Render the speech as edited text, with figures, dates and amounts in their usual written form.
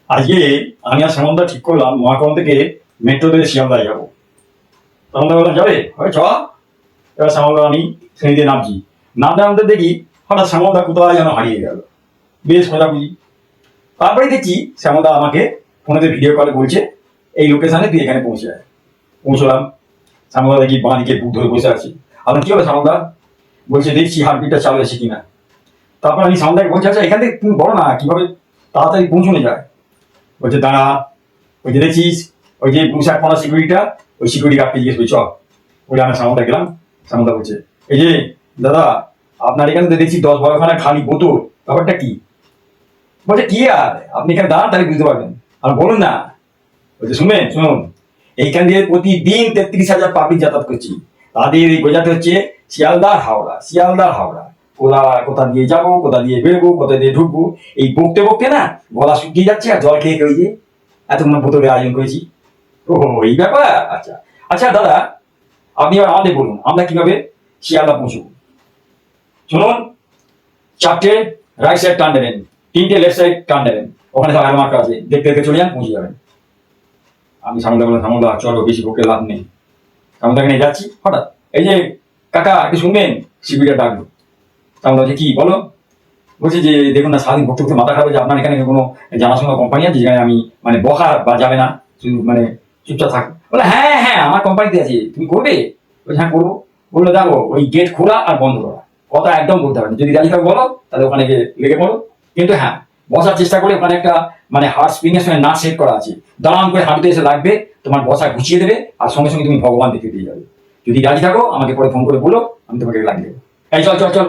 আজকে আমি আর শ্যামলদা ঠিক করলাম মহাকরণ থেকে মেট্রোতে শিয়ালদায় যাবো। শ্যামলদা বললাম যাবে, হবে চ। এবার শ্যামলদা আমি শ্রেণীতে নামছি, নামতে নামতে দেখি হঠাৎ শ্যামলদা কোথায় যেন হারিয়ে গেল। বেশ খোঁজাখুঁজি, তারপরে দেখছি শ্যামলদা আমাকে ফোনেতে ভিডিও কলে বলছে এই লোকেশনে তুই এখানে পৌঁছে যায়। পৌঁছলাম, শ্যামলদা দেখি বাঁ দিকে বুক ধরে বসে আছি। আপনার কি হলো শ্যামলদা? বলছে দেখছি হার্টবিটটা চালু আছে কিনা। তারপর আমি শ্যামলদাকে বলছি আচ্ছা এখান থেকে তুমি বলো না কিভাবে তাড়াতাড়ি পৌঁছানো যায়। বলছে দাঁড়া, ওই যে দেখছিস ওই যে ব্লু শার্ট পরা সিকিউরিটিটা, ওই সিকিউরিটি গার্ডকে জিজ্ঞেস করি চ। ওই আমি শ্যামলদা গেলাম, শ্যামলদা বলছে এই যে দাদা আপনার এখানে তো দেখছি 10-12খানা খালি বোতল, ব্যাপারটা কি? বলছে কি আর আপনি এখানে দাঁড়ান তাহলে বুঝতে পারবেন, আর বলুন না। বলছে শুনবেন, শুনুন, এইখান দিয়ে প্রতিদিন 33,000 পাবলিক যাতায়াত করছি। তাদের এই বোঝাতে হচ্ছে শিয়ালদা হাওড়া, শিয়ালদা হাওড়া, কোথা দিয়ে যাবো, কোথা দিয়ে বেরোবো, কোথা দিয়ে ঢুকবো, এই বকতে বকতে না গলা শুকিয়ে যাচ্ছে। আর জল খেয়ে ওই যে এতক্ষণ বোতলের আয়োজন করেছি। ও এই ব্যাপার, আচ্ছা আচ্ছা দাদা আপনি এবার আমাদের বলুন আমরা কিভাবে শিয়ালদা পৌঁছবো। শুনুন, 4টে রাইট সাইড টার্ন দেবেন, 3টে লেফট সাইড টার্ন দেবেন, ওখানে সব অ্যারো মার্কা আছে, দেখতে দেখতে চলে যান, পৌঁছে যাবেন। আমি শ্যামলদা বললাম শ্যামলদা চলো বেশি বকে লাভ নেই। শ্যামলদাকে নিয়ে যাচ্ছি, হঠাৎ এই যে কাকা একটু শুনবেন, সিকিউরিটি ডাকলো। শ্যামলদা বলছে কি বলো। বলছে যে দেখুন না সারাদিন ভক্ত ভক্ত মাথা খারাপ হয়েছে, আপনার এখানে কোনো জানাশোনা কোম্পানি আছে যেখানে আমি মানে বকা বা যাবে না, শুধু মানে চুপচাপ থাকবো। বলে হ্যাঁ হ্যাঁ আমার কোম্পানিতে আছে, তুমি করবে? বলছে হ্যাঁ করবো। বললো দেখো ওই গেট খোলা আর বন্ধ করা, কথা একদম বলতে হবে না, যদি রাজি থাকো বলো তাহলে ওখানে গিয়ে লেগে পড়ো। কিন্তু হ্যাঁ বসার চেষ্টা করে, ওখানে একটা মানে হার্ট স্প্রিং এর সঙ্গে নাট সেট করা আছে, দাঁড়ান করে হাঁটুতে এসে লাগবে, তোমার বসা গুছিয়ে দেবে আর সঙ্গে সঙ্গে তুমি ভগবান দেখতে পেয়ে যাবে। যদি রাজি থাকো আমাকে পরে ফোন করে বলো, আমি তোমাকে লাগিয়ে দেবো। এই চল চল চল।